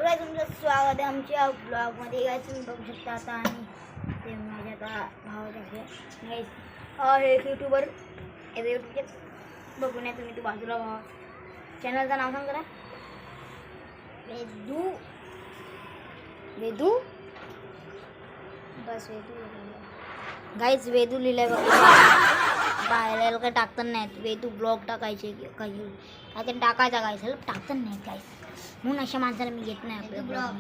काय तुमचं स्वागत आहे आमच्या ब्लॉगमध्ये. काय तुम्ही बघू शकता आता. आणि ते माझ्या आता भावाचे हे यूट्यूबर यूट्यूबचे बघून या तुम्ही. तू बाजूला भावा चॅनलचं नाव सांग जरा. वेदू वेदू बस वेदू गाईज वेदू लिहिलंय बघा. काय टाकतात नाहीत. वेदू ब्लॉग टाकायचे काही काय टाकायचा गाईज टाकतात नाहीत गाईज. म्हणून अशा माणसाला मी घेत नाही. आपलं ब्लॉग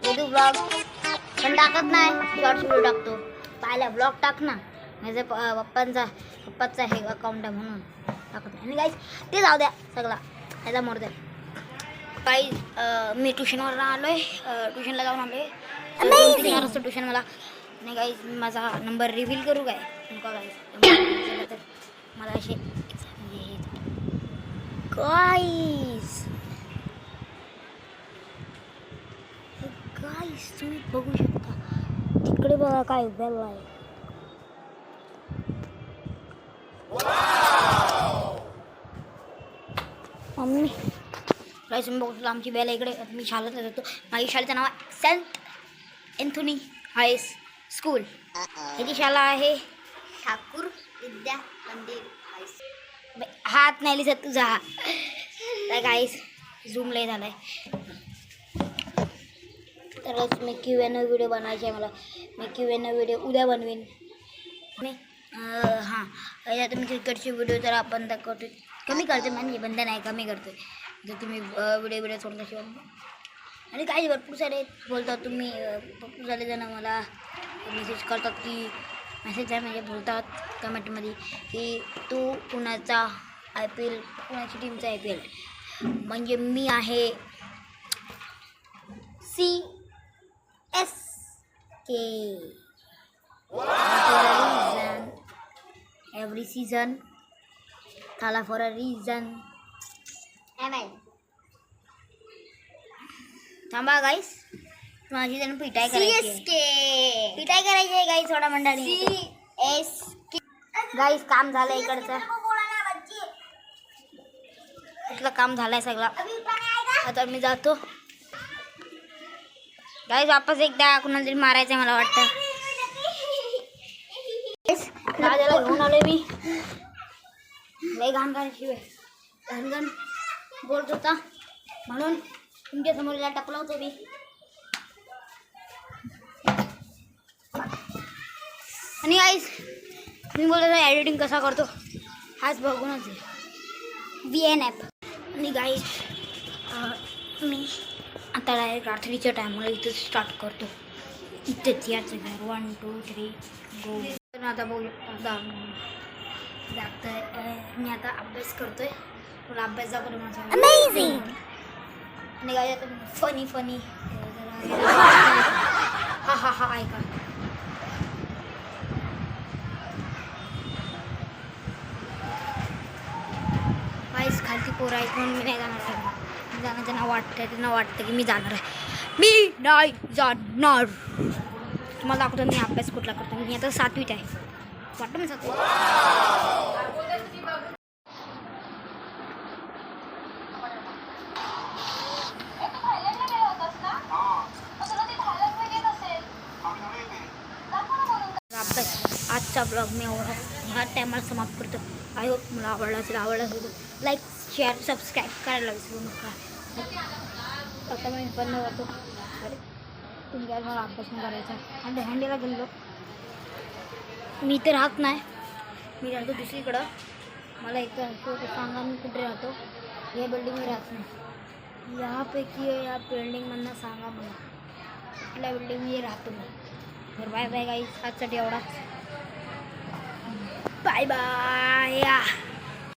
वेदू ब्लॉग पण टाकत नाही. शॉर्ट्स व्हिडिओ टाकतो. पाहिला ब्लॉग टाक ना. माझ्या पप्पाचा हे अकाउंट आहे म्हणून टाकत नाही. आणि गाईज ते जाऊ द्या सगळा याचा मोरद्या. काही मी ट्युशनवर आलो आहे. ट्युशनला जाऊन आलो आहे. ट्युशन मला आणि गाईज माझा नंबर रिव्हील करू काय नका गाईज. तर मला असे गाईज तुम्ही बघू शकता. तिकडे बघा काय उभ्याला आहे. मम्मी गाईज तुम्ही बघू शकता आमची बेल इकडे. मी शाळेत जातो. माझी शाळेचं नाव आहे सेंट एंथोनी हाय स्कूल. ह्याची शाळा आहे ठाकूर विद्या मंदिर हाय. हात नाही लिहित तुझा हा. तर गाईज झूम लय झालाय. तरच मी QA व्हिडिओ बनवायचे आहे मला. मी QA व्हिडिओ उद्या बनवेन मी. हां आता मी क्रिकेटचे व्हिडिओ तर आपण दाखवतो. कमी करते म्हणजे बंद नाही कमी करतो. जर तुम्ही व्हिडिओ सोडता शिवाय. आणि काही भरपूर सारे बोलतात तुम्ही. भरपूर सारे जण मला मेसेज करतात की मेसेज आहे म्हणजे बोलतात कमेंटमध्ये की तू कुणाचा IPL कुणाची टीमचा IPL म्हणजे मी आहे CSK. एव्हरी सीझन थाला फॉर अ रिझन. थांबा गाईस माझी जण पिटाई करायची. पिटाई करायची आहे गाईस थोडा मंडळी. CSK गाईस काम झालं इकडचं. इथलं काम झालंय सगळं. आता मी जातो गाईस. वापस एकदा कुणाला तरी मारायचं मला वाटतं. राजाला घेऊन आलोय मी. लय घाण शिवाय घाण बोलत होता म्हणून तुमच्या समोर टपला होतो मी. आणि गाईस मी बोलत होतो एडिटिंग कसा करतो हाच बघूनच आहे. VN app. आणि गाईस मी आता डायरेक्ट रात्रीच्या टायमाला इथंच स्टार्ट करतो. इथेच याचं घर 1 2 3 गो. आता बघू जागतोय मी आता अभ्यास करतोय. तुला अभ्यास दाखवतो माझा. अमेझिंग. आणि काय आता फनी हा ऐका. काहीच खालती पोरं आहेत म्हणून मी नाही जाणार. जाणं त्यांना वाटतं की मी जाणार आहे. मी नाही जाणार. तुम्हाला दाखवतो मी अभ्यास कुठला करतो. मी आता 7वीत आहे वाटतं. मी 7वीत. अभ्यास आजचा ब्लॉग मी ह्या टायमाला समाप्त करतो. आय होप मला आवडला असेल. लाईक शेअर सबस्क्राईब करायला विसरू नका. आता मी पण करतो. अरे तुमच्या मला अभ्यास नाही करायचा. आणि हँडीला गेलो मी तर राहत नाही. मी राहतो दुसरीकडं. मला एक तर सांगा मी कुठे राहतो. या बिल्डिंगमध्ये राहत नाही. यापैकी या बिल्डिंगमधनं सांगा मला कुठल्या बिल्डिंगमध्ये राहतो मी. तर बाय बाय गाईस. आजसाठी एवढाच. Bye bye.